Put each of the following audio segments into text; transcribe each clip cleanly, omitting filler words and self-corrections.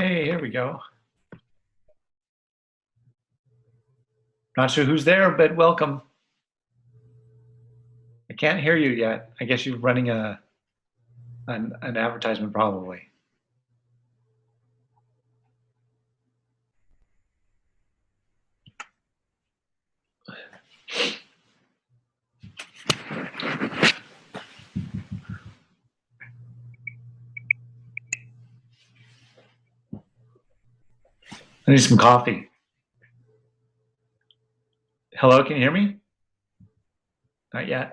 Hey, here we go. Not sure who's there, but welcome. I can't hear you yet. I guess you're running an advertisement probably. I need some coffee. Hello, can you hear me? Not yet.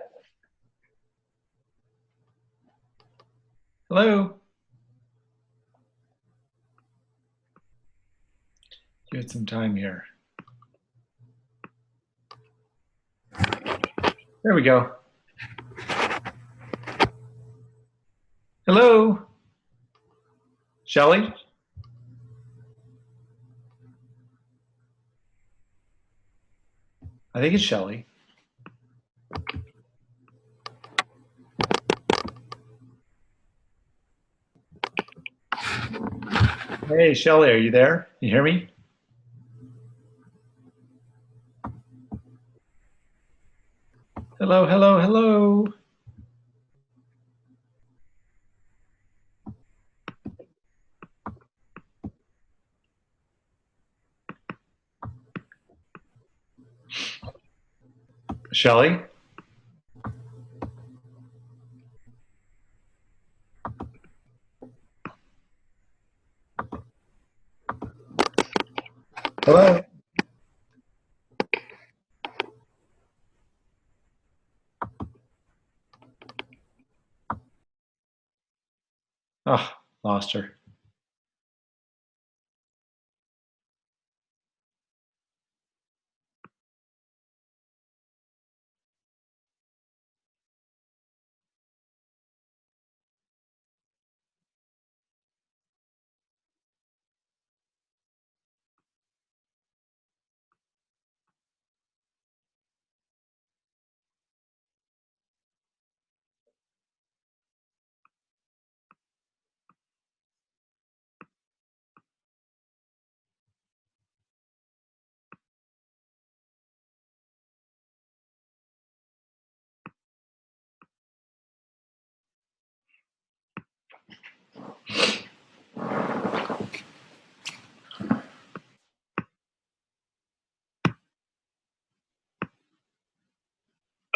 Hello? Give it some time here. There we go. Hello? Shelly? I think it's Shelly. Hey, Shelly, are you there? You hear me? Hello, hello, hello. Shelly? Hello? Oh, lost her.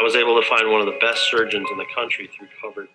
I was able to find one of the best surgeons in the country through Covered.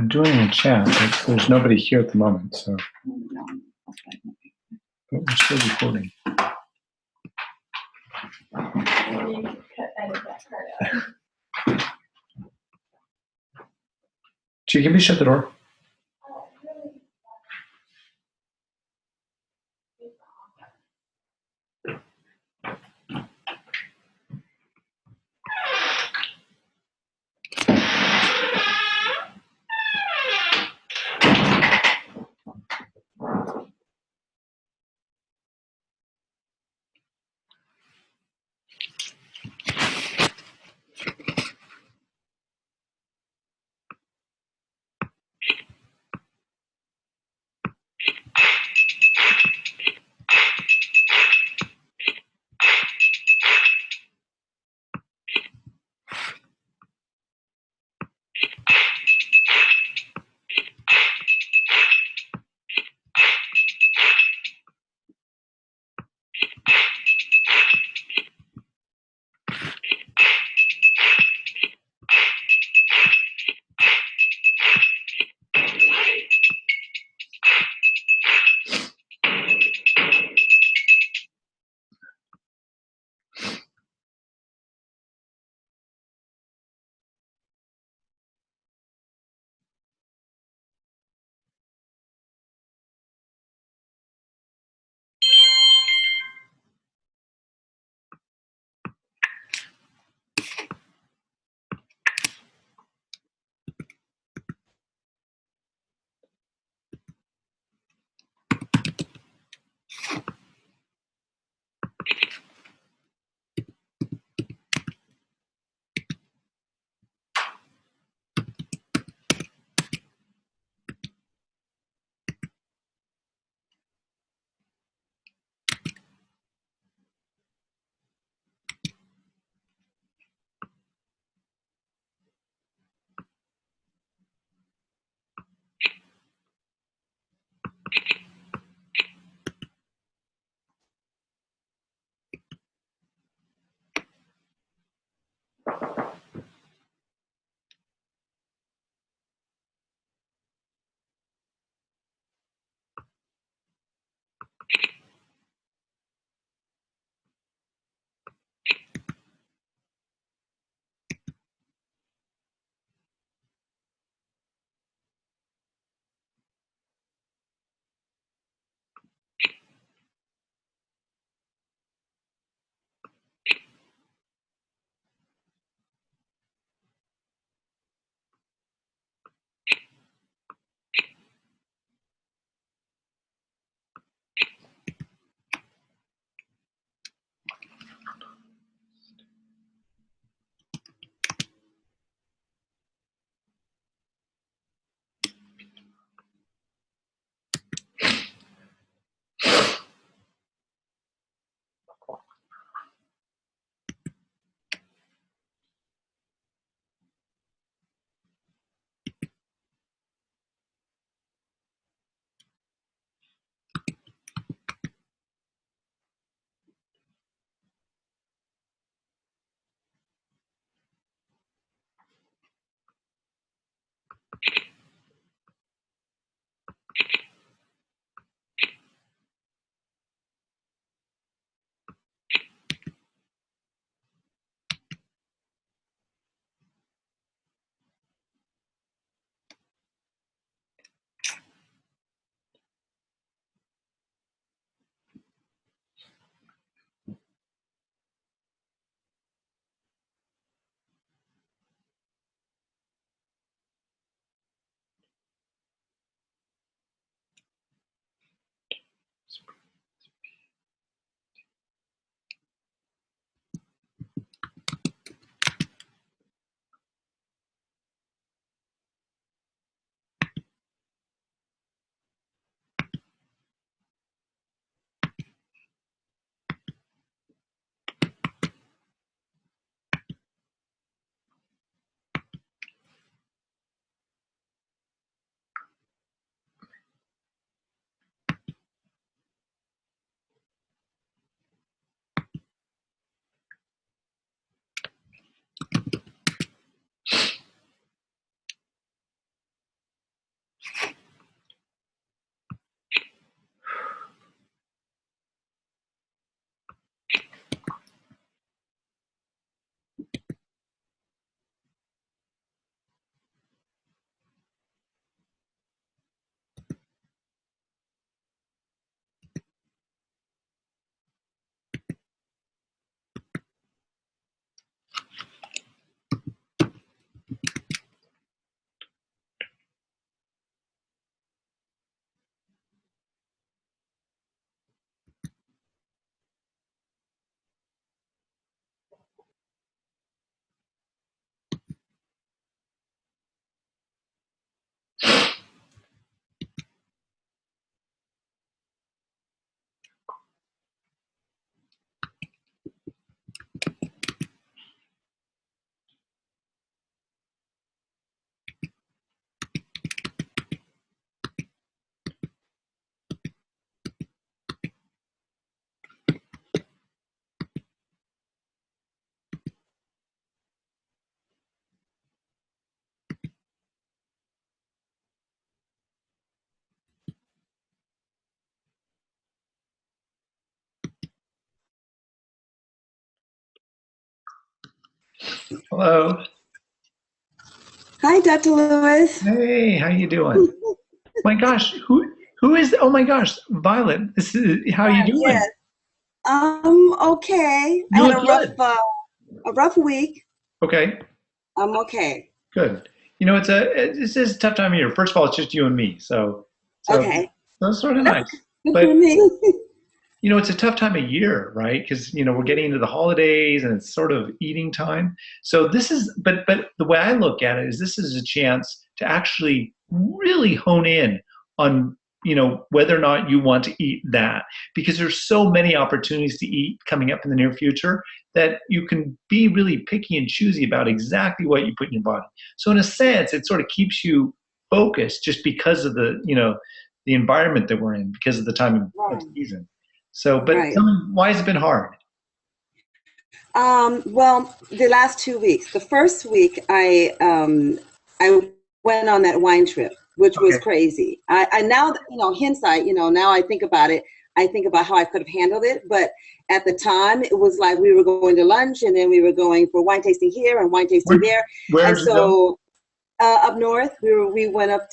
I'm joining a chat, but there's nobody here at the moment, so but we're still recording. Gee, can we shut the door? Hello. Hi, Dr. Lewis. Hey, how you doing? My gosh, who is? Oh my gosh, Violet. This is how you doing? Yes. Okay. I You had look good. a rough week. Okay, I'm okay. good. You know, it's a tough time of year. First of all, it's just you and me, so Okay. that's sort of That's nice. good But for me. it's a tough time of year, right? Because we're getting into the holidays and it's sort of eating time. So this is, but the way I look at it is this is a chance to actually really hone in on whether or not you want to eat that, because there's so many opportunities to eat coming up in the near future that you can be really picky and choosy about exactly what you put in your body. So in a sense, it sort of keeps you focused just because of the environment that we're in, because of the time of Right. season. So, but Right. tell me, why has it been hard? Well, the last 2 weeks. The first week, I went on that wine trip, which was Okay. crazy. I now, hindsight, now I think about it. I think about how I could have handled it, but at the time, it was like we were going to lunch, and then we were going for wine tasting here and wine tasting Where, there, where and did you go? so up north, we went up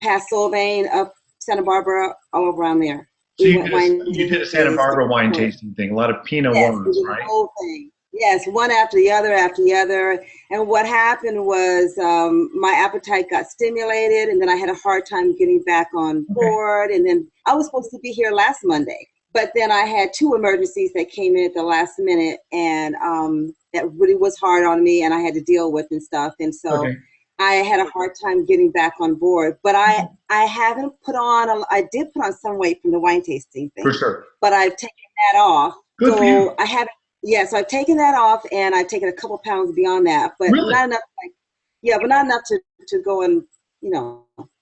past Solvang, up Santa Barbara, all around there. So We went wine you did a Santa tasting. Barbara wine tasting thing, a lot of Pinot Yes, we wines, did the right? whole thing. Yes, one after the other. And what happened was my appetite got stimulated, and then I had a hard time getting back on Okay. board. And then I was supposed to be here last Monday, but then I had two emergencies that came in at the last minute, and that really was hard on me, and I had to deal with and stuff. And so Okay. I had a hard time getting back on board. But I haven't put on. I did put on some weight from the wine tasting For thing, sure. but I've taken that off. Good for you. So I haven't. Yeah, so I've taken that off, and I've taken a couple pounds beyond that, but Really? not enough. Like, yeah, but not enough to go and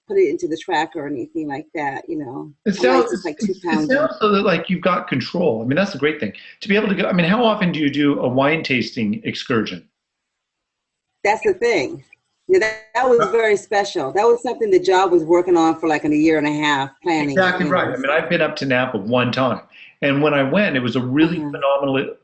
put it into the track or anything like that. It I might sounds just like two it pounds on. sounds so that like you've got control. I mean, that's a great thing to be able to go. I mean, how often do you do a wine tasting excursion? That's the thing. Yeah, that was very special. That was something the job was working on for like a year and a half, planning it. Exactly right. I mean, I've been up to Napa one time, and when I went, it was a really Uh-huh. phenomenal,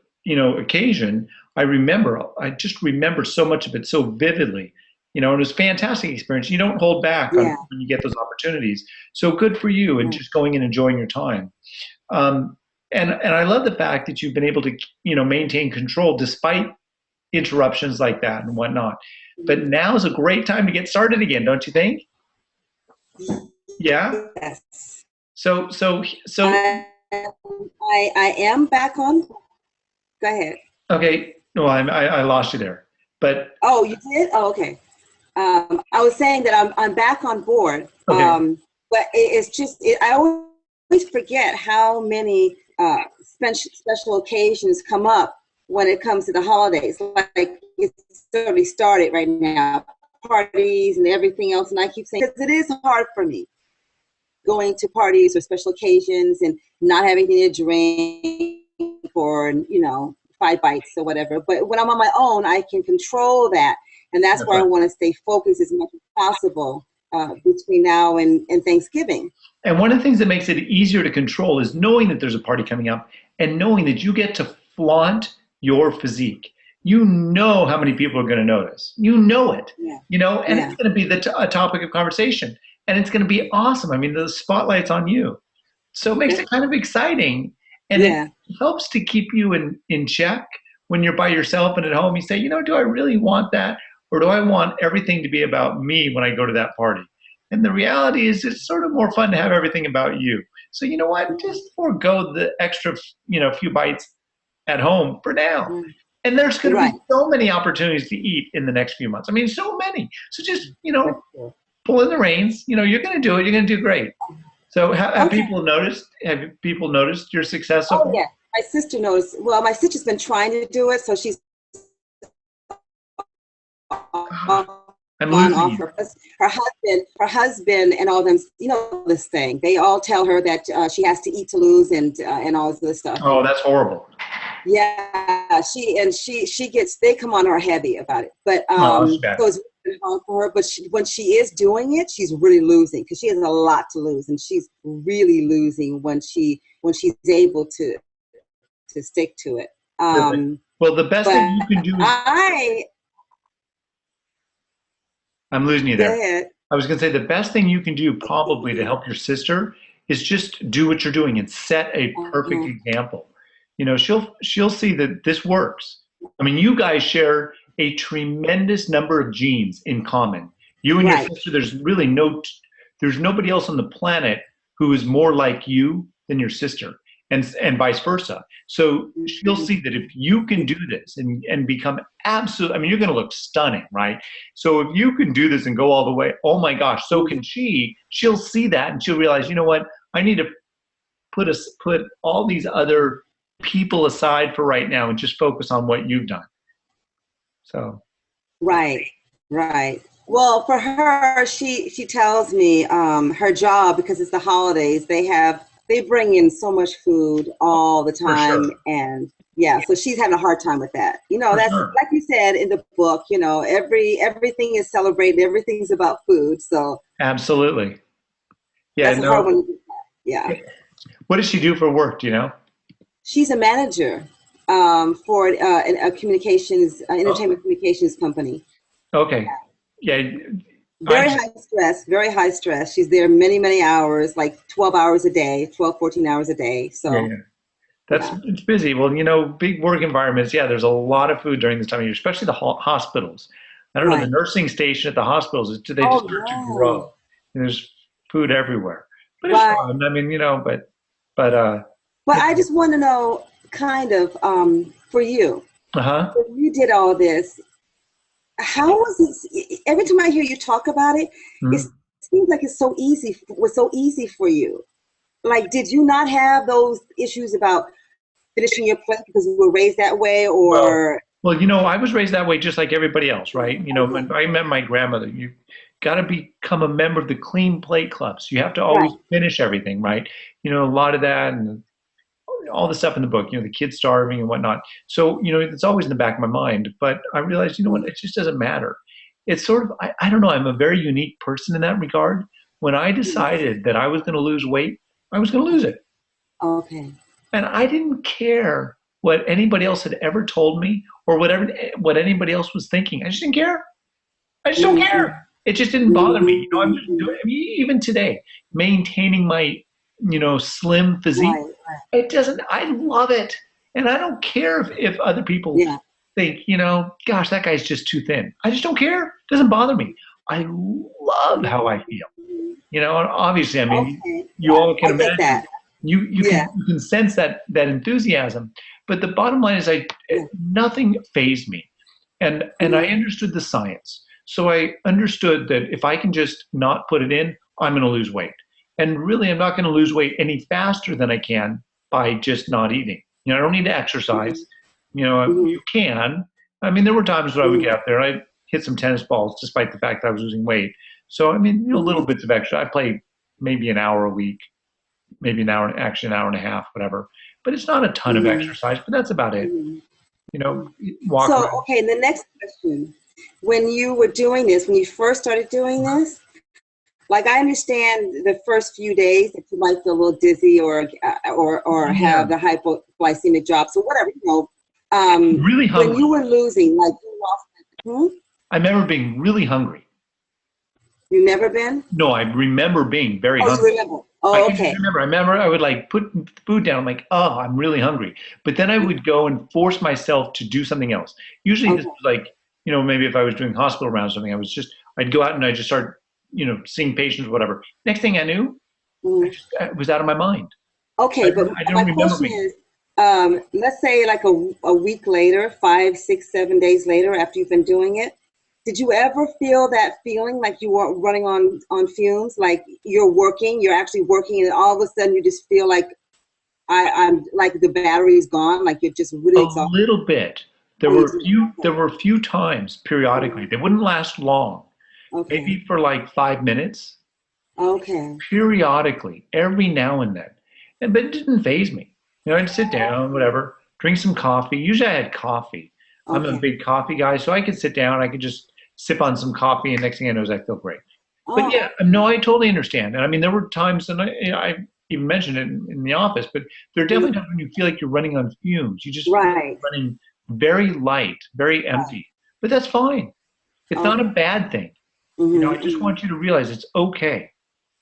occasion. I just remember so much of it so vividly, and it was a fantastic experience. You don't hold back on Yeah. when you get those opportunities. So good for you, and Right. just going and enjoying your time. Um, and I love the fact that you've been able to, maintain control despite interruptions like that and whatnot. But now is a great time to get started again, don't you think? Yeah. Yes. So I am back on. Go ahead. okay. No, I lost you there. But Oh, you did? Oh, okay. I was saying that I'm back on board, okay, but it's just I always forget how many special occasions come up when it comes to the holidays. Like it's already started right now, parties and everything else, and I keep saying because it is hard for me going to parties or special occasions and not having anything to drink or 5 bites or whatever. But when I'm on my own, I can control that, and that's that's where I right. want to stay focused as much as possible between now and Thanksgiving. And one of the things that makes it easier to control is knowing that there's a party coming up and knowing that you get to flaunt your physique. You know how many people are going to notice. You know it, Yeah, and it's yeah, going to be a topic of conversation, and it's going to be awesome. I mean, the spotlight's on you. So it makes yeah, it kind of exciting, and it yeah. helps to keep you in check when you're by yourself and at home. You say, do I really want that, or do I want everything to be about me when I go to that party? And the reality is, it's sort of more fun to have everything about you. So you know what? Just forego the extra, few bites at home for now. And there's going to be Right. so many opportunities to eat in the next few months. I mean, so many. So just, That's true. pull in the reins. You're going to do it. You're going to do great. So have Okay. people noticed? Have people noticed your success so Oh far? yeah. My sister knows. Well, my sister's been trying to do it, so she's God, I'm on losing off you. her husband and all them, this thing. They all tell her that she has to eat to lose and all this stuff. Oh, that's horrible. Yeah, she gets, they come on her heavy about it. But Oh, that's bad. so it's really hard for her. But when she is doing it, she's really losing because she has a lot to lose, and she's really losing when she's able to stick to it. Perfect. Well, the best thing But you can do is, I I'm losing you go there. ahead. I was going to say the best thing you can do probably to help your sister is just do what you're doing and set a perfect Uh-huh. example. You know, she'll see that this works. I mean, you guys share a tremendous number of genes in common. You and your Right. sister, there's nobody else on the planet who is more like you than your sister, and vice versa. So she'll Mhm. see that if you can do this and become absolute, I mean, you're going to look stunning, right? So if you can do this and go all the way, oh my gosh, so can she. She'll see that and she'll realize, you know what? I need to put all these other people aside for right now and just focus on what you've done. So Right, right. Well, for her, she tells me her job, because it's the holidays, they bring in so much food all the for time, sure, and yeah, so she's having a hard time with that. for That's sure, like you said in the book. Everything is celebrated, everything's about food, so absolutely. Yeah, that's a hard no. one to do. Yeah, What does she do for work? Do you know? she's a manager for a communications, Oh, entertainment communications company. okay. Yeah, I Very just high stress, very high stress. She's there many, many hours, like 12 hours a day, 12, 14 hours a day. yeah, So, yeah. That's yeah, it's busy. Well, big work environments. Yeah, there's a lot of food during this time of year, especially the hospitals. I don't know, the right. nursing station at the hospitals, they just Oh, start to yeah. grow. And there's food everywhere, but it's Right. fun. I mean, but But you I just want to know, kind of, for you, uh-huh. when you did all this, how was it? Every time I hear you talk about it, it Mhm. seems like was so easy for you. Like, did you not have those issues about finishing your plate because you were raised that way, Well, or? I was raised that way just like everybody else, right? Okay. When I met my grandmother. You got to become a member of the clean plate clubs. You have to always Right. finish everything, right? A lot of that and all the stuff in the book, the kids starving and whatnot. So, it's always in the back of my mind. But I realized, what, it just doesn't matter. It's sort of, I don't know, I'm a very unique person in that regard. When I decided that I was going to lose weight, I was going to lose it. Okay. And I didn't care what anybody else had ever told me or what anybody else was thinking. I just didn't care. I just don't Mhm. care. It just didn't bother me. I'm just doing, I mean, even today, maintaining my, slim physique. Right, right. It doesn't, I love it. And I don't care if other people Yeah. think, gosh, that guy's just too thin. I just don't care. It doesn't bother me. I love how I feel. And obviously, I mean, Okay. you all can I get imagine that. you Yeah. can sense that enthusiasm. But the bottom line is, Yeah. nothing phased me, and I Mhm. understood the science. So I understood that if I can just not put it in, I'm going to lose weight. And really, I'm not going to lose weight any faster than I can by just not eating. I don't need to exercise. Mhm. Mhm. You can. I mean, there were times when I would Mhm. get out there, I'd hit some tennis balls, despite the fact that I was losing weight. So I mean, little Mhm. bits of extra. I play maybe an hour a week, maybe actually an hour and a half, whatever. But it's not a ton of Mhm. exercise, but that's about it. Mhm. Walk So, around. okay, the next question. When you were doing this, when you first started doing this, like I understand the first few days that you might feel a little dizzy or Yeah, have the hypoglycemic drop, so whatever, really when hungry. you were losing, like you lost, I remember being really hungry. you never been? No, I remember being very Oh, you hungry. remember? I Oh, can just okay. remember. I remember I would like put food down. I'm like, oh, I'm really hungry. But then I would go and force myself to do something else. Usually this Okay. was like, maybe if I was doing hospital rounds or something, I'd go out and I'd just start, seeing patients, whatever. Next thing I knew, Mhm. I was out of my mind. Okay, but I don't my remember question being. is, let's say like a week later, 5, 6, 7 days later after you've been doing it, did you ever feel that feeling like you were running on fumes, like you're actually working, and all of a sudden you just feel like I'm like the battery's gone, like you're just really A exhausted? little bit. There Oh, you were a do? few. There Okay. were a few times periodically. They wouldn't last long. Okay. Maybe for like 5 minutes. Okay. Periodically, every now and then. But it didn't phase me. I'd sit down, whatever, drink some coffee. Usually I had coffee. I'm a Okay. big coffee guy, so I could sit down, I could just sip on some coffee, and next thing I know is I feel great. But Oh, yeah, no, I totally understand. And I mean, there were times, and I even mentioned it in the office, but there are mm, definitely times when you feel like you're running on fumes. You just feel like right. you're running very light, very empty. But that's fine. It's not a bad thing. I just want you to realize it's okay.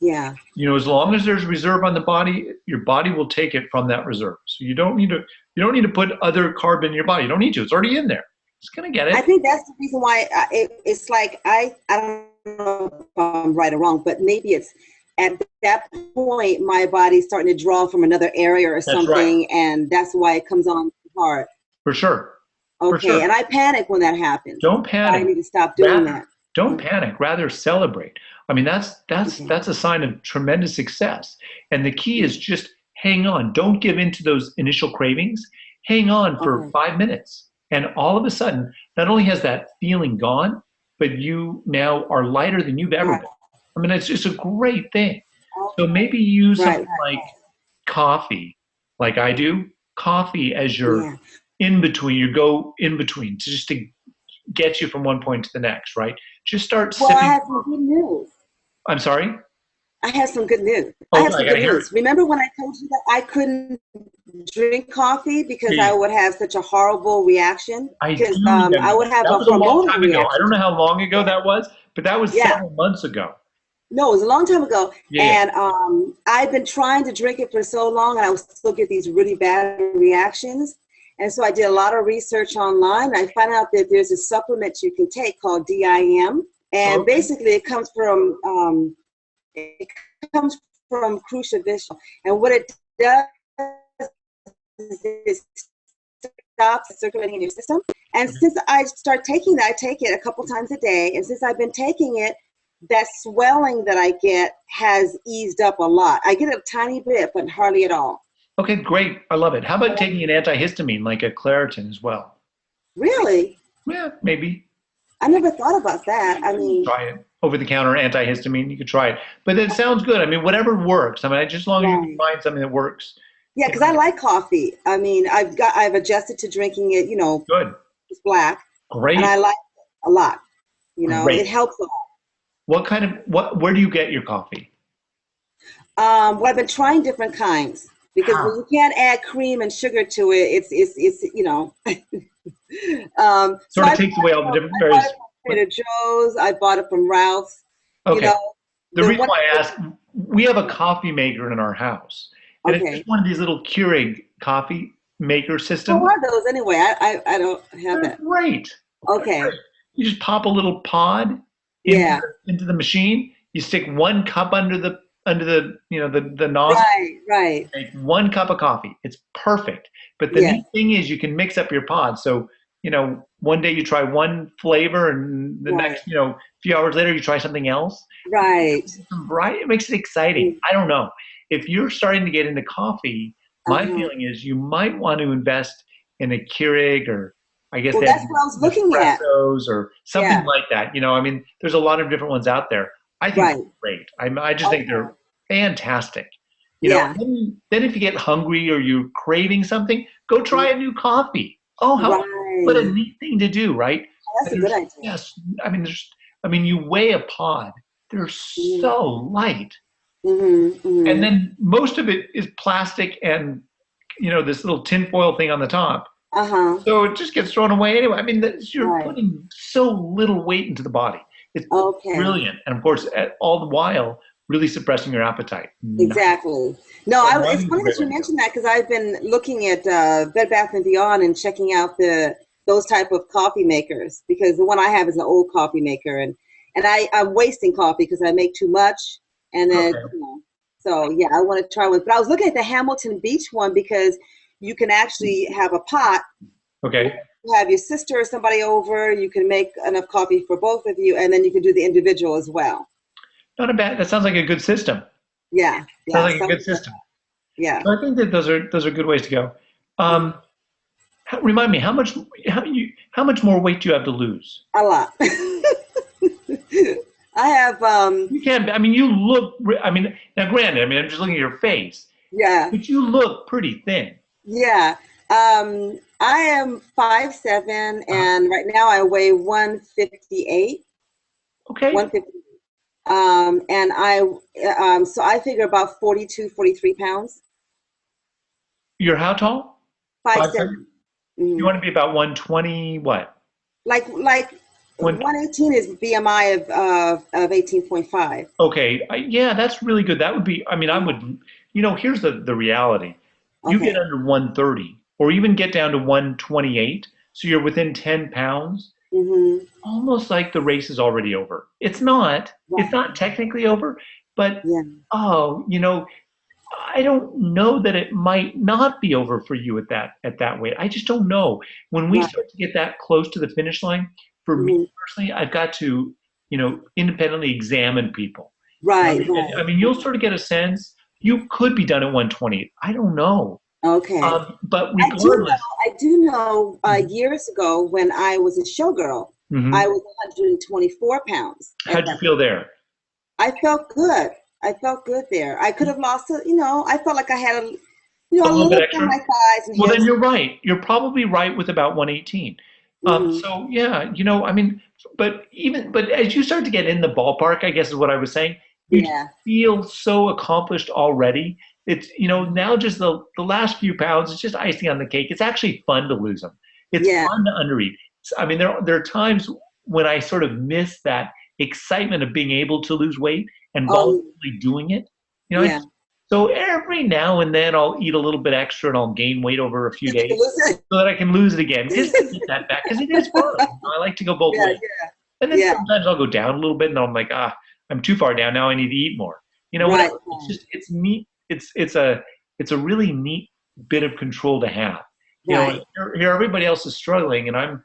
Yeah. As long as there's reserve on the body, your body will take it from that reserve. So you don't need to put other carb in your body. You don't need to. It's already in there. It's gonna get it. I think that's the reason why it's like I don't know if I'm right or wrong, but maybe it's at that point my body's starting to draw from another area or something, right. And that's why it comes on hard. For sure. Okay, For sure. And I panic when that happens. Don't panic. I need to stop doing that. Don't panic. Rather celebrate. I mean, that's a sign of tremendous success. And the key is just hang on. Don't give in to those initial cravings. Hang on for 5 minutes. And all of a sudden, not only has that feeling gone, but you now are lighter than you've ever been. I mean, it's just a great thing. So maybe use something like coffee, like I do. Coffee as your in between. You go in between just to get you from one point to the next, right? Just start sipping. Well, I have some good news. I'm sorry? I have some good news. Oh, I have some good news. Remember when I told you that I couldn't drink coffee because I would have such a horrible reaction? Because I would have that was a long time ago. I don't know how long ago that was, but that was several months ago. No, it was a long time ago. And I've been trying to drink it for so long, and I would still get these really bad reactions. And so I did a lot of research online. I found out that there's a supplement you can take called DIM. And basically it comes from Crucia Vishal. And what it does is it stops circulating in your system. And since I start taking that, I take it a couple times a day. And since I've been taking it, that swelling that I get has eased up a lot. I get a tiny bit, but hardly at all. Okay, great. I love it. How about taking an antihistamine like a Claritin as well? Really? Yeah, maybe. I never thought about that. I mean, try it. Over-the-counter antihistamine, you could try it. But it sounds good. I mean, whatever works. I mean, just as long as you can find something that works. Yeah, because I like coffee. I mean, I've adjusted to drinking it, good. It's black. Great. And I like it a lot. It helps a lot. Where do you get your coffee? Well, I've been trying different kinds. Because when you can't add cream and sugar to it, sort of takes away all the different various. I bought it from Trader Joe's. I bought it from Ralph's. Okay. The reason why I asked, we have a coffee maker in our house, and it's just one of these little Keurig coffee maker systems. What are those anyway? I don't have that. Great. Okay. You just pop a little pod into the machine. You stick 1 cup under the nozzle. Right. Make 1 cup of coffee. It's perfect. But the neat thing is you can mix up your pods. So, one day you try one flavor and the next, few hours later you try something else. Right. Right. It makes it exciting. I don't know. If you're starting to get into coffee, my feeling is you might want to invest in a Keurig or I guess that's what I was looking at. Or something like that. I mean, there's a lot of different ones out there. I think they're great. I just think they're fantastic. Then if you get hungry or you're craving something, go try a new coffee. Oh, what a neat thing to do, right? That's a good idea. Yes, I mean, you weigh a pod. They're so light, and then most of it is plastic and this little tinfoil thing on the top. So it just gets thrown away anyway. I mean, you're putting so little weight into the body. It's brilliant, and of course, all the while really suppressing your appetite. Exactly. No, it's funny that you mentioned that because I've been looking at Bed Bath & Beyond and checking out those type of coffee makers because the one I have is an old coffee maker and I'm wasting coffee because I make too much and then so yeah, I want to try one. But I was looking at the Hamilton Beach one because you can actually have a pot. Okay. You have your sister or somebody over. You can make enough coffee for both of you, and then you can do the individual as well. Not a bad. That sounds like a good system. Yeah. Sounds like a good system. Yeah. So I think that those are good ways to go. Remind me, how much more weight do you have to lose? A lot. I have. You can't. I mean, you look. I mean, now granted. I mean, I'm just looking at your face. Yeah. But you look pretty thin. Yeah. I am 5'7", and right now I weigh 158. Okay. 158. And so I figure about 42, 43 pounds. You're how tall? 5'7". You want to be about 120, what? Like One, 118 is BMI of 18.5. okay, yeah, that's really good. That would be, I mean, I would, here's the reality. You get Okay. under 130 or even get down to 128, so you're within 10 pounds, Mm-hmm. almost like the race is already over. It's Right. not technically over, but Yeah. oh, I don't know that it might not be over for you at that weight. I just don't know. When we Right. start to get that close to the finish line, for me Mm-hmm. personally, I've got to, independently examine people. Right. I Right. mean, you'll sort of get a sense. You could be done at 120. I don't know. Okay. But I do know. regardless, I do know. Mhm. Years ago, when I was a showgirl, I Mhm. was 124 pounds at How'd you that. feel there? I felt good. I felt good there. I could have lost it. I felt like I had A a little bit little on extra? my thighs and Well, then hips. you're right. You're probably right with about 118. Hmm. So yeah, I mean, but as you start to get in the ballpark, I guess is what I was saying, you just Yeah. feel so accomplished already. It's, now just the last few pounds, it's just icing on the cake. It's actually fun to lose them. It's Yeah. fun to undereat. I mean, there are times when I sort of miss that excitement of being able to lose weight and Oh, voluntarily doing it. yeah. So every now and then I'll eat a little bit extra and I'll gain weight over a few days Listen. so that I can lose it again, just to get that back because it is fun. I like to go both Yeah. ways. And then Yeah. sometimes I'll go down a little bit and I'm like, I'm too far down now. I need to eat more. Right. Whatever. It's neat. It's a really neat bit of control to have. Right. Here everybody else is struggling and I'm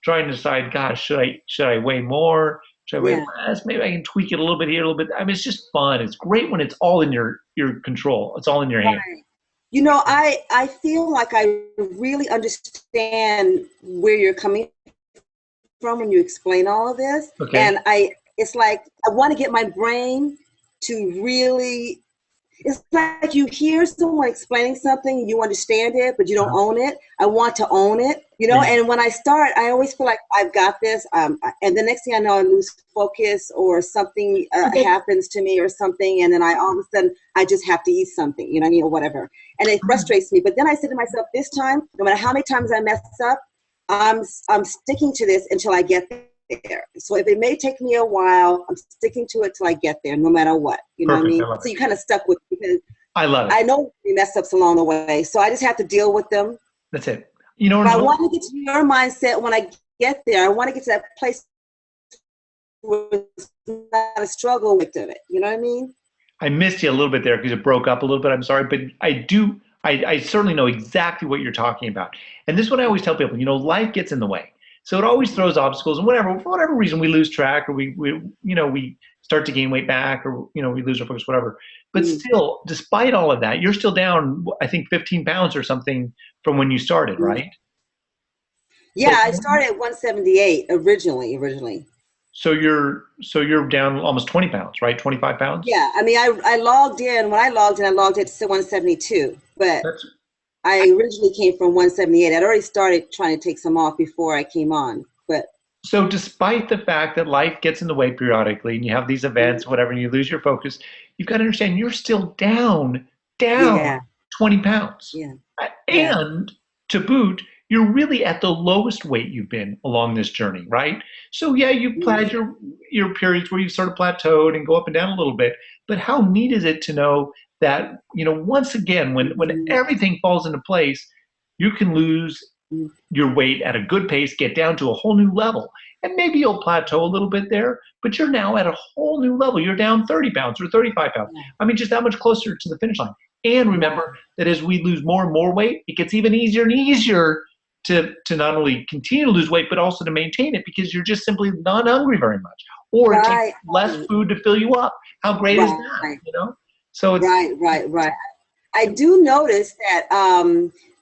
trying to decide, gosh, should I weigh more? Should I weigh Yeah. less? Maybe I can tweak it a little bit here, a little bit. I mean, it's just fun. It's great when it's all in your control. It's all in your hand. Right. I feel like I really understand where you're coming from when you explain all of this. Okay. And it's like I want to get my brain to really, it's like you hear someone explaining something, you understand it, but you don't own it. I want to own it, Yeah. and when I start, I always feel like I've got this. And the next thing I know, I lose focus or something happens to me or something. And then all of a sudden, I just have to eat something, or whatever. And it frustrates me. But then I say to myself, this time, no matter how many times I mess up, I'm sticking to this until I get there. So if it may take me a while, I'm sticking to it till I get there, no matter what. You know what I Perfect. mean? I love So it. you kind of stuck with it because I love I it. know we mess ups along the way. So I just have to deal with them. That's it. But I want to get to your mindset when I get there. I want to get to that place where it's not a struggle with it. You know what I mean? I missed you a little bit there because it broke up a little bit. I'm sorry, but I do. I certainly know exactly what you're talking about. And this is what I always tell people. Life gets in the way, so it always throws obstacles. And for whatever reason, we lose track, or we start to gain weight back, or we lose our focus, whatever. But still, despite all of that, you're still down, I think, 15 pounds or something from when you started, right? Yeah, I started at 178 originally. So you're down almost 20 pounds, right? 25 pounds? Yeah, I mean, I logged in. When I logged in, I logged it to 172. But That's I originally came from 178. I'd already started trying to take some off before I came on. But so despite the fact that life gets in the way periodically and you have these events, whatever, and you lose your focus, you've got to understand you're still down yeah, 20 pounds. yeah, yeah. And to boot, you're really at the lowest weight you've been along this journey, right? So yeah, you've had your periods where you sort of plateaued and go up and down a little bit. But how neat is it to know that, once again, when everything falls into place, you can lose your weight at a good pace, get down to a whole new level. And maybe you'll plateau a little bit there, but you're now at a whole new level. You're down 30 pounds or 35 pounds. I mean, just that much closer to the finish line. And remember that as we lose more and more weight, it gets even easier and easier to not only continue to lose weight, but also to maintain it because you're just simply not hungry very much. Or it takes less food to fill you up. How great is that? So it's right. I do notice that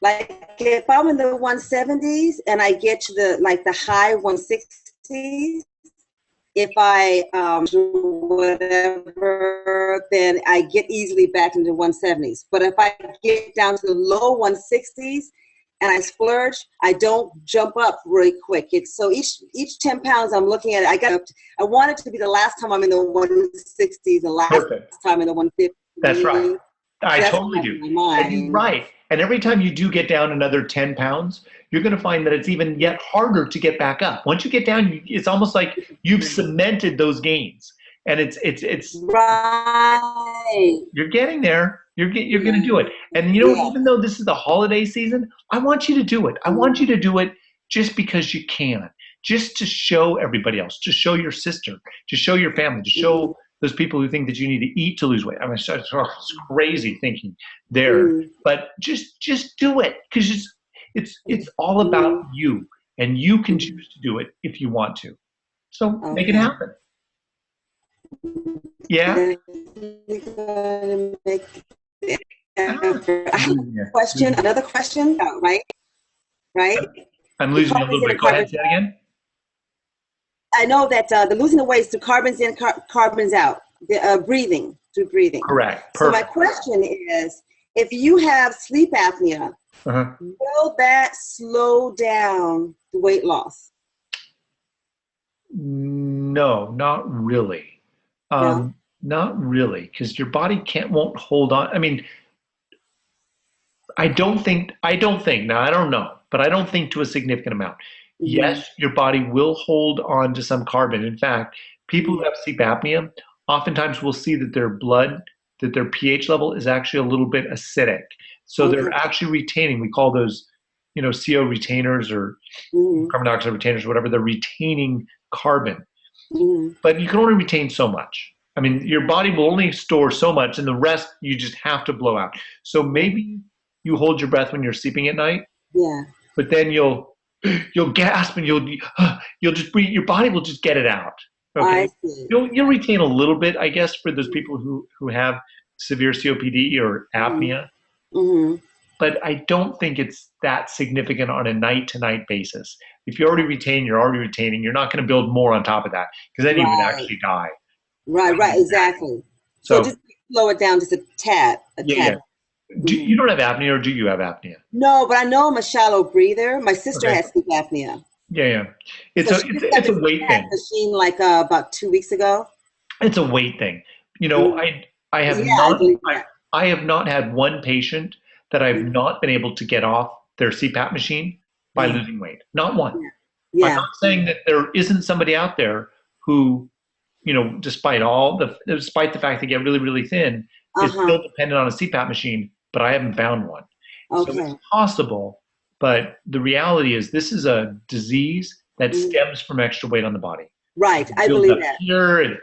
like if I'm in the 170s and I get to the high 160s, if I whatever, then I get easily back into 170s. But if I get down to the low 160s and I splurge, I don't jump up really quick. It's so each 10 pounds I'm looking at it, I want it to be the last time I'm in the 160s, the last time in the 150s. That's right. I totally do. And you're right. And every time you do get down another 10 pounds, you're going to find that it's even yet harder to get back up. Once you get down, it's almost like you've cemented those gains, and it's Right. you're getting there. You're going to do it. And Yeah. even though this is the holiday season, I want you to do it. I want you to do it just because you can, just to show everybody else, to show your sister, to show your family, to show those people who think that you need to eat to lose weight. I mean, it's crazy thinking there, but just do it, because it's all about you, and you can choose to do it if you want to. So make it happen. Yeah. Question, another question, right? I'm losing you a little bit. Go ahead, say it again. I know that the losing the weight is through carbons in, carbons out, breathing, through breathing. Correct. So my question is, if you have sleep apnea, will that slow down the weight loss? No, not really. No? Not really, because your body won't hold on. I mean, I don't think, now I don't know, but I don't think to a significant amount. Yes, your body will hold on to some carbon. In fact, people who have sleep apnea oftentimes will see that their blood, that their pH level is actually a little bit acidic. So they're actually retaining, we call those, CO retainers or carbon dioxide retainers or whatever, they're retaining carbon. But you can only retain so much. I mean, your body will only store so much, and the rest you just have to blow out. So maybe you hold your breath when you're sleeping at night. Yeah. But then you'll gasp, and you'll just breathe. Your body will just get it out. Okay. I see. You'll retain a little bit, I guess, for those people who have severe COPD or apnea. But I don't think it's that significant on a night-to-night basis. If you already retain, you're already retaining. You're not going to build more on top of that, because then you would actually die. Right, exactly. So just slow it down just a tad. Yeah. You don't have apnea, or do you have apnea? No, but I know I'm a shallow breather. My sister has sleep apnea. Yeah. It's a weight thing. Machine like about 2 weeks ago. It's a weight thing. I have not had one patient that I've not been able to get off their CPAP machine by losing weight. Not one. I'm not saying that there isn't somebody out there who, despite the fact they get really, really thin, is still dependent on a CPAP machine, but I haven't found one. So it's possible, but the reality is this is a disease that stems from extra weight on the body. Right, I believe that. Here, and,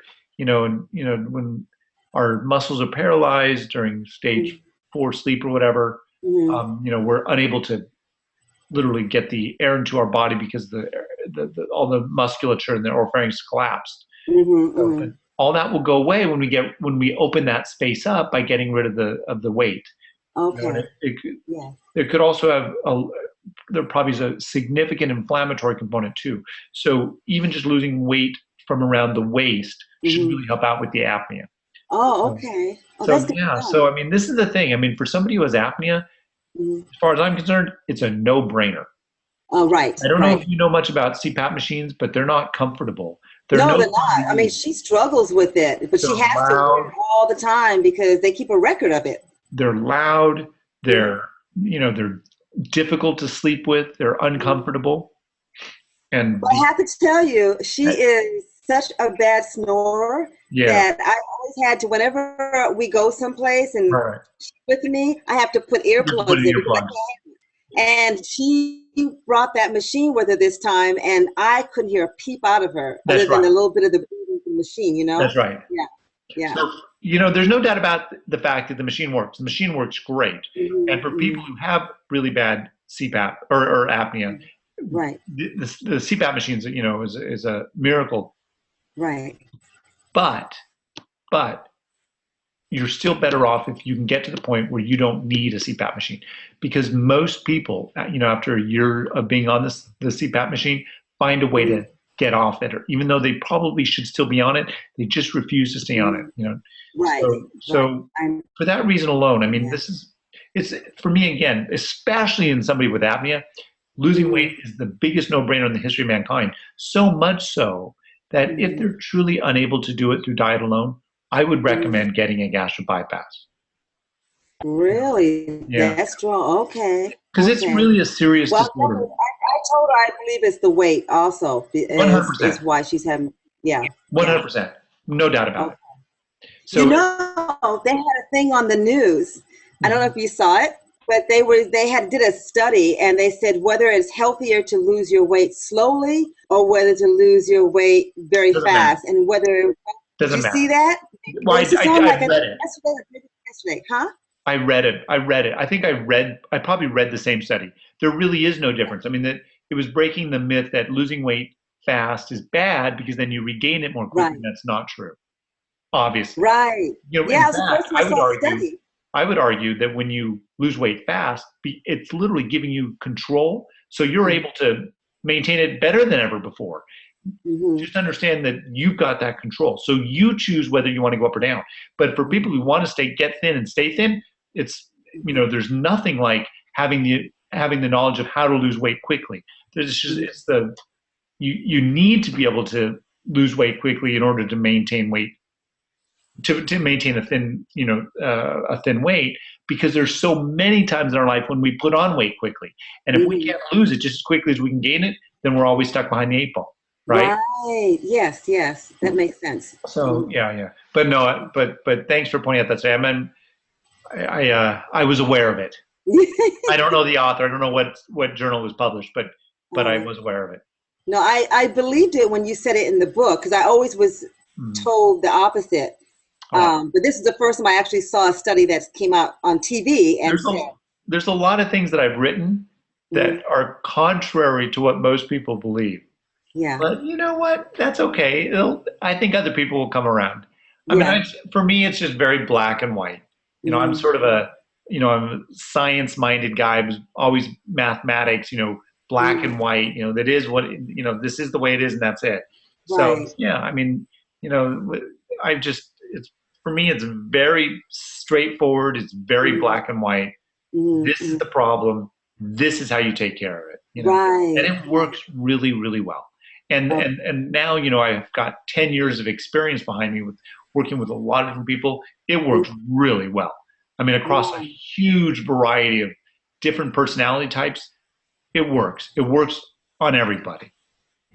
when our muscles are paralyzed during stage 4 sleep or whatever, we're unable to literally get the air into our body because all the musculature in the oropharynx collapsed. So all that will go away when we open that space up by getting rid of the weight. Okay. It could also have there probably is a significant inflammatory component too. So even just losing weight from around the waist should really help out with the apnea. Oh, okay. So I mean, this is the thing. I mean, for somebody who has apnea, as far as I'm concerned, it's a no-brainer. Oh, right. I don't know if you know much about CPAP machines, but they're not comfortable. They're not. I mean, she struggles with it, but she has to work all the time because they keep a record of it. They're loud. They're difficult to sleep with. They're uncomfortable. And I have to tell you, she is such a bad snorer that I always had to, whenever we go someplace and she's with me, I have to put earplugs in. And she brought that machine with her this time, and I couldn't hear a peep out of her other than a little bit of the breathing from the machine, That's right. Yeah. So, there's no doubt about the fact that the machine works. The machine works great. And for people who have really bad CPAP or apnea, the CPAP machines, is a miracle. Right. But you're still better off if you can get to the point where you don't need a CPAP machine, because most people, after a year of being on the CPAP machine, find a way to get off it, or even though they probably should still be on it, they just refuse to stay on it. Right. So for that reason alone, I mean, it's for me, again, especially in somebody with apnea, losing weight is the biggest no-brainer in the history of mankind. So much so that if they're truly unable to do it through diet alone, I would recommend getting a gastric bypass. Really? Yeah, That's strong. Okay. because it's Okay. really a serious Well, disorder. I told her I believe it's the weight also One hundred is percent, why she's having, yeah, one hundred yeah. percent, no doubt about Okay. it. You So know, they had a thing on the news. I don't know mhm. if you saw it, but they had did a study and they said whether it's healthier to lose your weight slowly or whether to lose your weight very Doesn't matter. fast. And whether did you Doesn't see matter. that? Well, It was just on I like a read it. yesterday, or maybe yesterday, huh? I read it. I read it. I think I probably read the same study. There really is no difference. I mean, that it was breaking the myth that losing weight fast is bad because then you regain it more quickly. Right, That's not true, obviously. right. You know, Yeah, in it was the fact, first time I saw a study. I would argue that when you lose weight fast, it's literally giving you control. So you're able to maintain it better than ever before. Mm-hmm. Just understand that you've got that control. So you choose whether you want to go up or down. But for people who want to get thin and stay thin, it's, there's nothing like having the knowledge of how to lose weight quickly. There's just it's the you need to be able to lose weight quickly in order to maintain weight to maintain a thin a thin weight, because there's so many times in our life when we put on weight quickly, and if we Mm-hmm. can't lose it just as quickly as we can gain it, then we're always stuck behind the eight ball, right? Right. Yes, yes. That makes sense. So Mhm. yeah, but no, but thanks for pointing out that. I mean, I was aware of it. I don't know the author. I don't know what journal was published, but I Uh, was aware of it. no, I believed it when you said it in the book because I always was Mm. told the opposite. Oh, But this is the first time I actually saw a study that came out on TV and there's said, a lot of things that I've written that mhm, are contrary to what most people believe. yeah, But you know what? That's okay. I think other people will come around. I mean, yeah, for me, it's just very black and white. I'm mhm, sort of I'm a science-minded guy. I was always mathematics. Black mhm, and white. That is what. This is the way it is, and that's it. So right, yeah, I mean, you know, I just it's for me, it's very straightforward. It's very mhm, black and white. mhm, This is mhm, the problem. This is how you take care of it. And right, it works really, really well. And oh, and now I've got 10 years of experience behind me with working with a lot of different people. It mhm, works really well. I mean, across a right, huge variety of different personality types, it works. It works on everybody.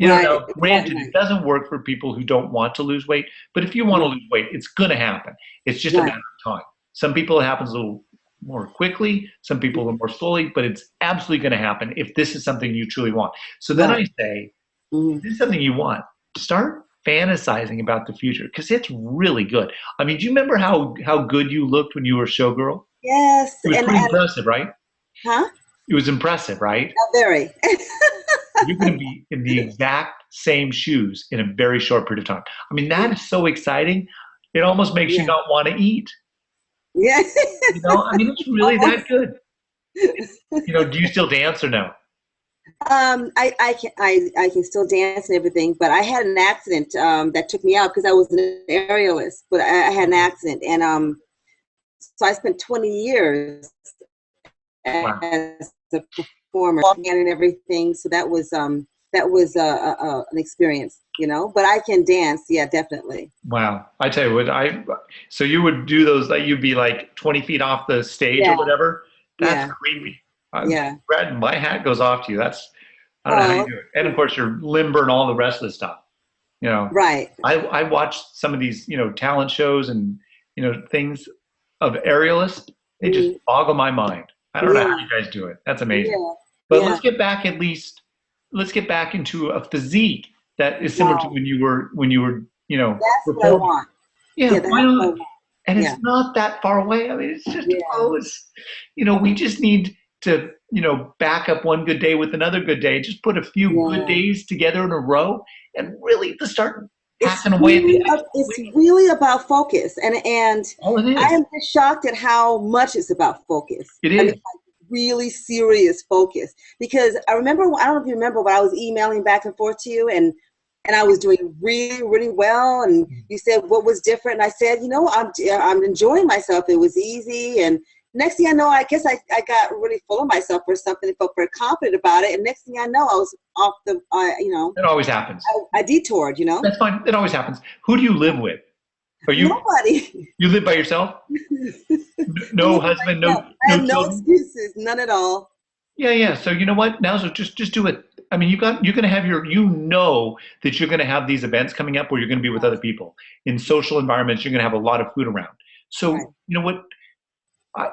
right, Now, right, granted, it right, doesn't work for people who don't want to lose weight, but if you want to right, lose weight, it's going to happen. It's just a matter right, of time. Some people it happens a little more quickly, some people a little more slowly, but it's absolutely going to happen if this is something you truly want. So then right, I say, if mhm. this is something you want, start fantasizing about the future because it's really good. I mean, do you remember how good you looked when you were a showgirl? Yes, It was pretty and impressive, right? huh? It was impressive, right? Very. You're going to be in the exact same shoes in a very short period of time. I mean, that is so exciting. It almost makes you Yeah, not want to eat. yeah. I mean, it's really that Almost. good. Do you still dance or no? I can still dance and everything, but I had an accident that took me out because I was an aerialist. But I had an accident, and so I spent 20 years Wow. as a performer, walking and everything. So that was an experience, But I can dance, yeah, definitely. Wow. I tell you what, so you would do those, like you'd be like 20 feet off the stage or Yeah, whatever. That's yeah, creepy. yeah. Brad, my hat goes off to you. I don't know how you Oh, do it. And of course, you're limber and all the rest of the stuff. You know, right. I watched some of these, talent shows and, things of aerialists. They just Mhm. boggle my mind. I don't know how Yeah, you guys do it. That's amazing. yeah, But yeah. let's get back into a physique that is similar to Wow, when you were, that's what I performing. want. Yeah, Yeah, why that's what I not? want. And it's Yeah, not that far away. I mean, it's just a yeah, close. We just need to, back up one good day with another good day. Just put a few good yeah. days together in a row and really to start It's hacking away at the really extra it's weight. really about focus, and All it I is. am just shocked at how much it's about focus. It I mean, is. like really serious focus. Because I don't know if you remember, but I was emailing back and forth to you, and I was doing really, really well. And you said what was different, and I said, I'm enjoying myself. It was easy, and next thing I know, I guess I got really full of myself or something. I felt very confident about it, and next thing I know, I was off It always happens. I detoured. That's fine. It always happens. Who do you live with? Are you Nobody. you live by yourself? I No live by husband, myself. I no have no children? excuses, none at all. Yeah, yeah. So you know what? Now, so just do it. I mean, you're going to have you know that you're going to have these events coming up where you're going to be with other people in social environments. You're going to have a lot of food around. Right, So you know what?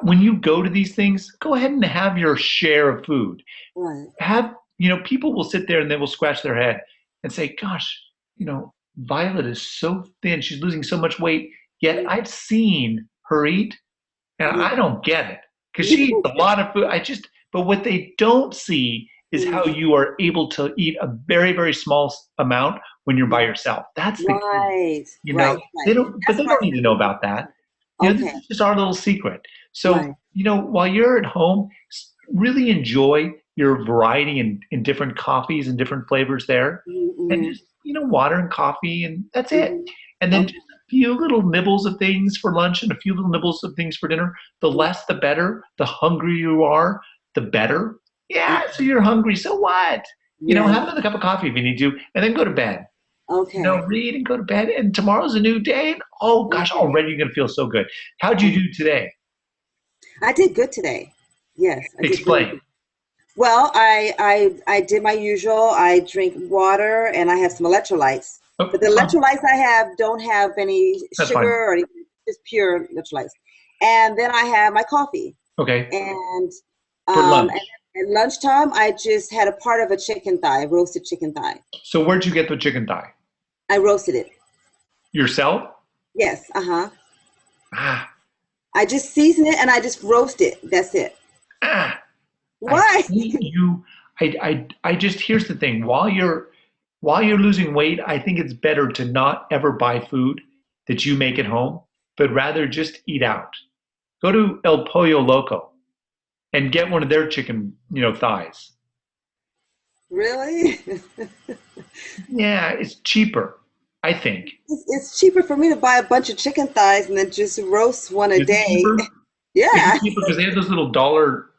When you go to these things, go ahead and have your share of food. right. Have, people will sit there and they will scratch their head and say, "Gosh, Violet is so thin. She's losing so much weight. Yet I've seen her eat, and Yeah. I don't get it because she eats a lot of food. But what they don't see is how you are able to eat a very, very small amount when you're by yourself. That's the key. Right, You right, know, they right. don't, but That's they what don't need to know about that. This okay, is just our little secret. So, right. while you're at home, really enjoy your variety in different coffees and different flavors there. And Mm-hmm, just, water and coffee, and that's it. mm-hmm. And then Okay. just a few little nibbles of things for lunch and a few little nibbles of things for dinner. The less, the better. The hungrier you are, the better. Yeah, so you're hungry. So what? Yeah, Have another cup of coffee if you need to, and then go to bed. okay, Read and go to bed. And tomorrow's a new day. And oh gosh, okay. already you're gonna feel so good. How'd you do today? I did good today. Yes, I did really Explain. good. Well, I did my usual. I drink water and I have some electrolytes. Oh, But the electrolytes I have don't have any that's sugar fine. or anything, just pure electrolytes. And then I have my coffee. Okay. And For and lunch. at lunchtime, I just had a part of a chicken thigh, roasted chicken thigh. So where'd you get the chicken thigh? I roasted it. Yourself? Yes, uh-huh. Ah, I just season it and I just roast it. That's it. ah. I Why? hate you. I just here's the thing. While you're losing weight, I think it's better to not ever buy food that you make at home, but rather just eat out. Go to El Pollo Loco and get one of their chicken, thighs. Really? Yeah, it's cheaper, I think. It's cheaper for me to buy a bunch of chicken thighs and then just roast one a Is it day. cheaper? Is Yeah, it cheaper because they have those little dollar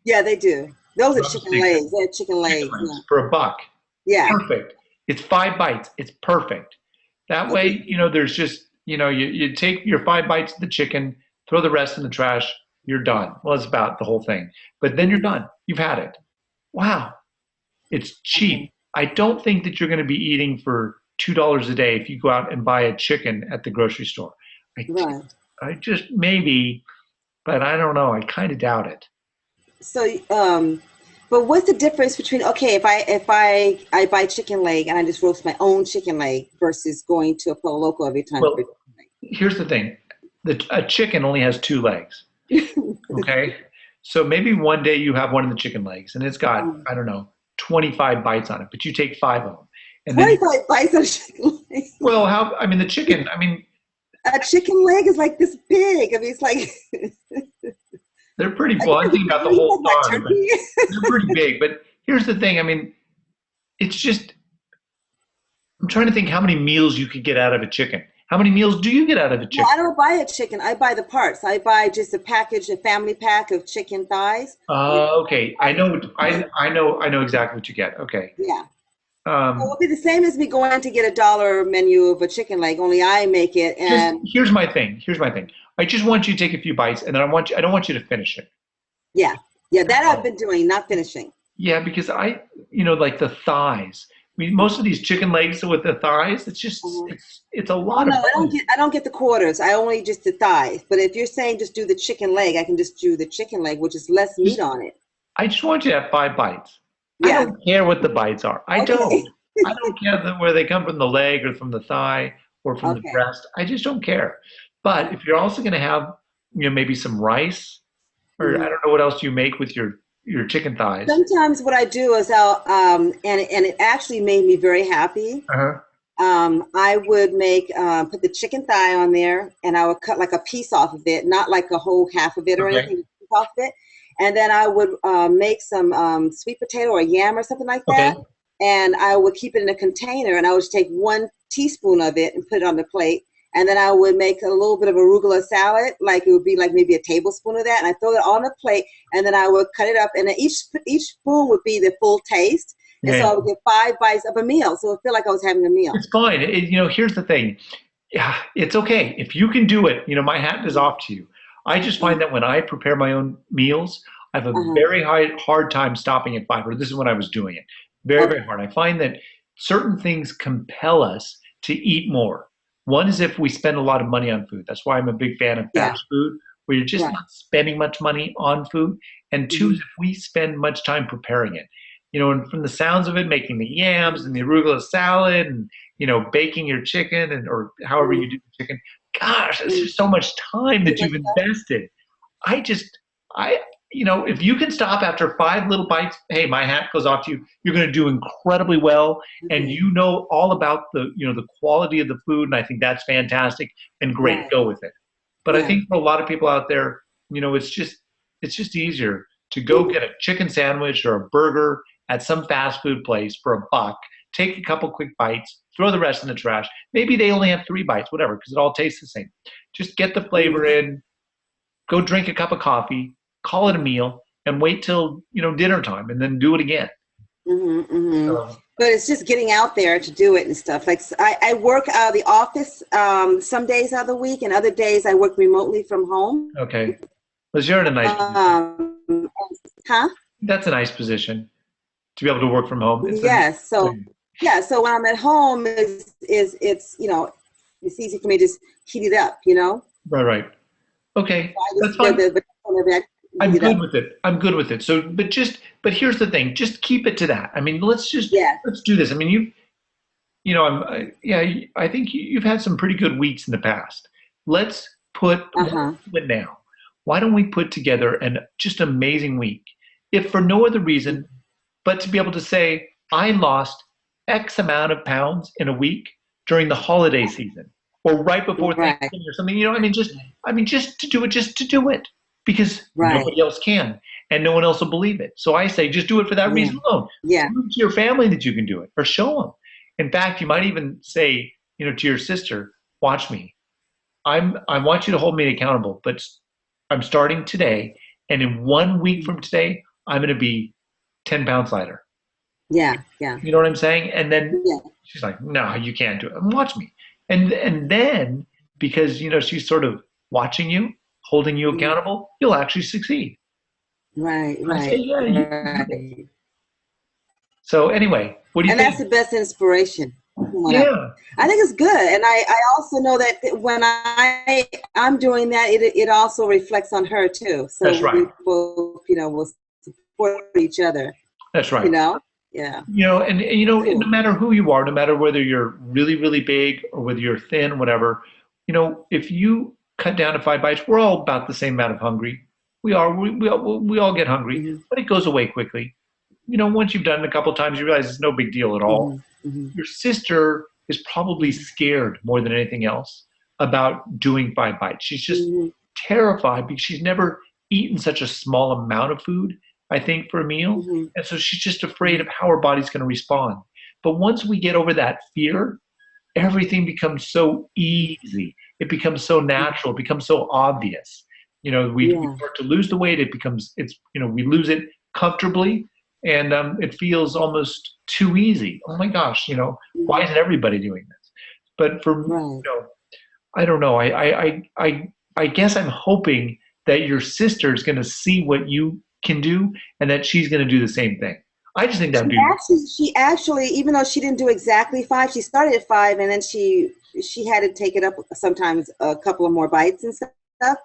yeah, they do. Those are chicken drumsticks, legs. They're chicken chicken legs. legs for $1? Yeah. Perfect. It's 5 bites. It's perfect. That Yeah. way, there's just, you take your 5 bites of the chicken, throw the rest in the trash, you're done. Well, it's about the whole thing. But then you're done. You've had it. Wow. It's Okay. cheap. I don't think that you're going to be eating for $2 a day if you go out and buy a chicken at the grocery store. I, Right. I just maybe, but I don't know. I kind of doubt it. So, but what's the difference between okay, if I buy chicken leg and I just roast my own chicken leg versus going to a Pollo Loco every time for Well, here's the thing. A chicken only has 2 legs. chicken leg? Okay. So maybe one day you have one of the chicken legs and it's got, I don't know, 25 bites on it, but you take 5 of them. And then, 25 bites of chicken leg. well, the chicken, A chicken leg is like this big. I mean, it's like they're pretty, like well, I'm thinking about the whole like thigh, but turkey. they're pretty big. But here's the thing. It's just, I'm trying to think how many meals you could get out of a chicken. How many meals do you get out of a Well, chicken? I don't buy a chicken. I buy the parts. I buy just a package, a family pack of chicken thighs. Okay. I know exactly what you get. Okay. Yeah. So it Um, would be the same as me going to get a dollar menu of a chicken leg, only I make it and here's my thing. Here's my thing. I just want you to take a few bites, and then I don't want you to finish it. yeah. Yeah, that I've been doing, not finishing. Yeah, because like the thighs. Most of these chicken legs with the thighs, it's just Mhm. it's a Oh lot of no, bone. I don't get the quarters. I only just the thighs. But if you're saying just do the chicken leg, I can just do the chicken leg, which is less meat on it. I just want you to have 5 bites. I Yeah. don't care what the bites are. I Okay. don't. I don't care where they come from, the leg or from the thigh or from the Okay. breast. I just don't care. But if you're also going to have, maybe some rice, or I Mhm. don't know what else you make with your chicken thighs. Sometimes what I do is I'll and it actually made me very happy. Uh-huh. I would make put the chicken thigh on there, and I would cut like a piece off of it, not like a whole half of it or Okay. anything, a piece off of it, and then I would make some sweet potato or yam or something like Okay. that, and I would keep it in a container, and I would just take 1 teaspoon of it and put it on the plate, and then I would make a little bit of arugula salad, like it would be like maybe a tablespoon of that, and I throw it on the plate, and then I would cut it up, and then each spoon would be the full taste. And so Yeah. I would get 5 bites of a meal. So it felt like I was having a meal. It's fine. Here's the thing. yeah, it's okay. If you can do it, my hat is off to you. I just find that when I prepare my own meals, I have a Uh-huh. very hard time stopping at five, or this is when I was doing it. Very, Okay. very hard. I find that certain things compel us to eat more. One is if we spend a lot of money on food. That's why I'm a big fan of Yeah. fast food, where you're just Right. not spending much money on food. And two Mm-hmm. is if we spend much time preparing it. And from the sounds of it, making the yams and the arugula salad and baking your chicken or however you do the chicken. Gosh, it's Mm-hmm. just so much time that you've invested. I just, I, if you can stop after five little bites, hey, my hat goes off to you. You're going to do incredibly well, and Mm-hmm. you know all about the quality of the food, and I think that's fantastic and great. Right. Go with it. But I Yeah. think for a lot of people out there, it's just easier to go get a chicken sandwich or a burger at some fast food place for $1. Take a couple quick bites, throw the rest in the trash. Maybe they only have 3 bites, whatever, because it all tastes the same. Just get the flavor in, go drink a cup of coffee, call it a meal, and wait till dinner time, and then do it again. Mm-hmm. Mm-hmm. So, But it's just getting out there to do it and stuff. Like I work out of the office some days out of the week, and other days I work remotely from home. okay, well, you're in a nice position. Um, huh? That's a nice position to be able to work from home. Yes. So yeah. So when I'm at home, it's it's easy for me to just heat it up. right. Okay, So I that's just fine. heat I'm it up. good with it. I'm good with it. So, but here's the thing. Just keep it to that. I mean, let's Yeah. do this. I mean, yeah, I think you've had some pretty good weeks in the past. Let's Uh-huh. do it now. Why don't we put together an just amazing week? If for no other reason, but to be able to say, I lost X amount of pounds in a week during the holiday season or right before Right. Thanksgiving or something. Just to do it, because Right. nobody else can and no one else will believe it. So I say, just do it for that Yeah. reason alone. Yeah. Prove to your family that you can do it or show them. In fact, you might even say, to your sister, watch me. I want you to hold me accountable, but I'm starting today. And in 1 week from today, I'm going to be 10 pounds lighter. Yeah. Yeah. You know what I'm saying? And then Yeah. she's like, no, you can't do it. And watch me. And then because, she's sort of watching you, holding you Mhm. accountable, you'll actually succeed. Right. I say, Right. yeah, you can do it. Right. So anyway, what do you And that's think? the best inspiration. Yeah, I think it's good, and I also know that when I'm doing that, it also reflects on her too. So that's we right. both will support each other. That's You right. know, yeah, And no cool. matter who you are, no matter whether you're really, really big or whether you're thin, whatever, if you cut down to 5 bites, we're all about the same amount of hungry. We are. We all get hungry, Hmm. but it goes away quickly. Once you've done it a couple of times, you realize it's no big deal at all. Hmm. Hmm. Your sister is probably scared more than anything else about doing 5 bites. She's just Hmm. terrified because she's never eaten such a small amount of food, I think, for a meal. Hmm. And so she's just afraid of how her body's going to respond. But once we get over that fear, everything becomes so easy. It becomes so natural. It becomes so obvious. We Yeah. start to lose the weight. We lose it comfortably, and it feels almost too easy. Oh my gosh, why Hmm. isn't everybody doing this? But Right. I don't know. I guess I'm hoping that your sister is going to see what you can do, and that she's going to do the same thing. I just think that'd be She actually, even though she didn't do exactly 5, she started at 5, and then she had to take it up sometimes a couple of more bites and stuff.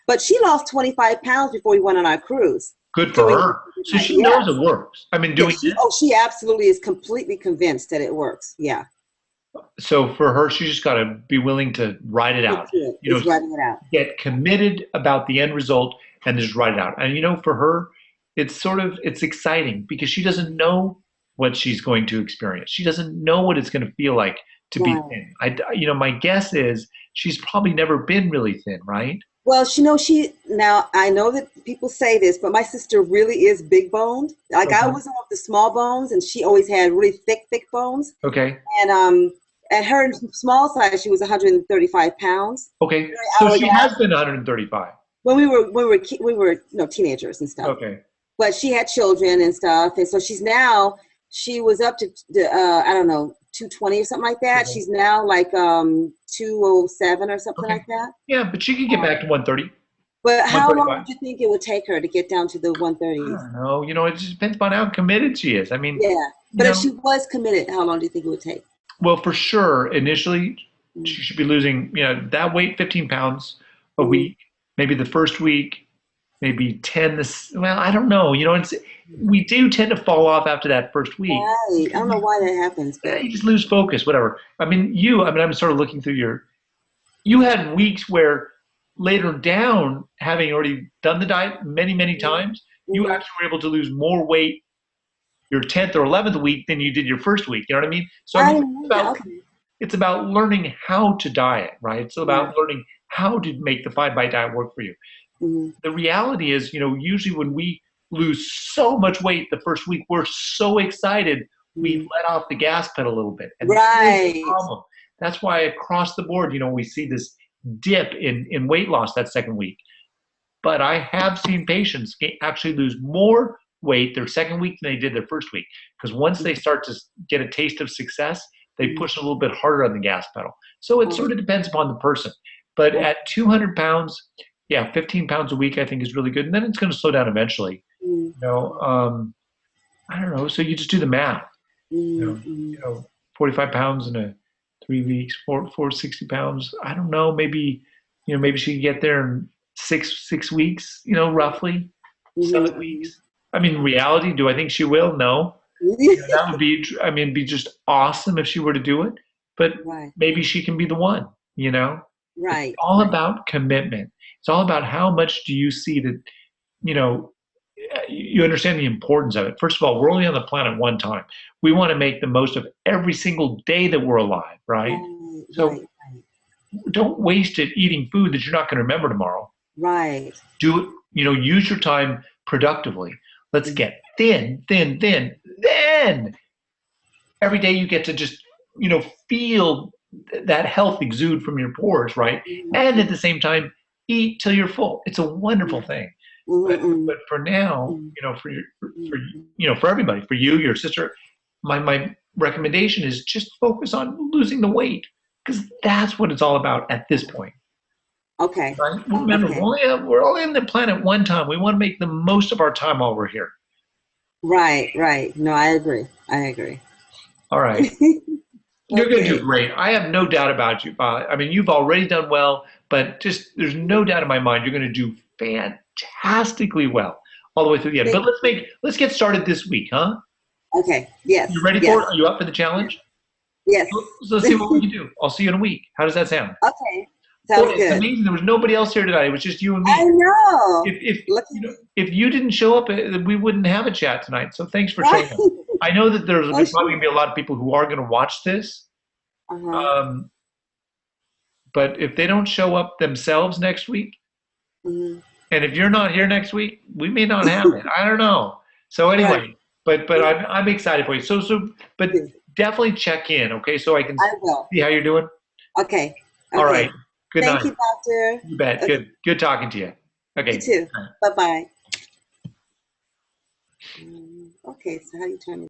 But she lost 25 pounds before we went on our cruise. good for Doing her. So she knows yes, it works. I mean, doing yes. this. She absolutely is completely convinced that it works. Yeah, So for her, she just got to be willing to write it it's out. good. It's writing it out. Get committed about the end result and just write it out. And for her, it's exciting because she doesn't know what she's going to experience. She doesn't know what it's going to feel like to be Right. thin. My guess is she's probably never been really thin, right? Well, now I know that people say this, but my sister really is big boned. Like I Okay. was with the small bones, and she always had really thick bones. Okay. And at her small size, she was 135 pounds. Okay. Very So she hourglass. has been 135. When we were teenagers and stuff. Okay. But she had children and stuff, and so she was up to I don't know, 220 or something like that. She's now like 207 or something Okay. like that. Yeah, but she could get back to 130, But how long 135. would you think it would take her to get down to the I 130s? don't know. It just depends upon how committed she is. I mean, Yeah. you But if know, she was committed, how long do you think it would take? well, for sure, initially, Mm-hmm. she should be losing, that weight, 15 pounds a Mm-hmm. week, maybe the first week, maybe 10 this, well, I don't know. We do tend to fall off after that first week. Right. I don't know why that happens, but You just lose focus, whatever. I'm sort of looking through you had weeks where later down, having already done the diet many, many times, you mm-hmm. actually were able to lose more weight your 10th or 11th week than you did your first week. You know what I mean? So, I didn't know that. Okay. it's about learning how to diet, right? It's Right. about learning how to make the 5 bite diet work for you. Mm-hmm. The reality is, usually when we lose so much weight the first week, we're so excited, we Mm-hmm. let off the gas pedal a little bit. And Right. that's the problem. That's why across the board, we see this dip in weight loss that second week. But I have seen patients actually lose more weight their second week than they did their first week. Because once they start to get a taste of success, they push a little bit harder on the gas pedal. So it sort of depends upon the person. But at 200 pounds, yeah, 15 pounds a week, I think is really good. And then it's going to slow down eventually. I don't know. So you just do the math. Mm-hmm. 45 pounds in 3 weeks, 460 pounds. I don't know. Maybe she could get there in six weeks. Roughly Mm-hmm. 7 weeks. I mean, in reality, do I think she will? No. That would be. It'd be just awesome if she were to do it. But Right. maybe she can be the one. Right. It's all about commitment. It's all about how much do you see that. You understand the importance of it. First of all, we're only on the planet one time. We want to make the most of every single day that we're alive, right? So Right. don't waste it eating food that you're not going to remember tomorrow. Right. Do it, use your time productively. Let's get thin, thin, thin. Then every day you get to just, feel that health exude from your pores, right? And at the same time, eat till you're full. It's a wonderful thing. But for now, for everybody, for you, your sister, my recommendation is just focus on losing the weight because that's what it's all about at this point. Okay. Right? Remember, Okay. we're only on the planet one time. We want to make the most of our time while we're here. Right. Right. No, I agree. All right. You're going to Okay. do great. I have no doubt about you. You've already done well, but just there's no doubt in my mind you're going to do fantastically well all the way through the end. But let's get started this week, huh? Okay. Yes. You ready for it? Are you up for the challenge? Yes. So let's see what we can do. I'll see you in a week. How does that sound? Okay. Sounds Boy, it's good. amazing. There was nobody else here tonight. It was just you and me. I know. If you didn't show up, we wouldn't have a chat tonight. So thanks for showing up. I know that there's probably going to be a lot of people who are going to watch this. Uh-huh. But if they don't show up themselves next week, Mm-hmm. and if you're not here next week, we may not have it. I don't know. So anyway, but I'm excited for you. But definitely check in, okay? So I can see how you're doing. Okay. All right. Good night. Thank you, doctor. You bet. Okay. Good talking to you. Okay. You too. Bye-bye. Okay, so how do you turn it?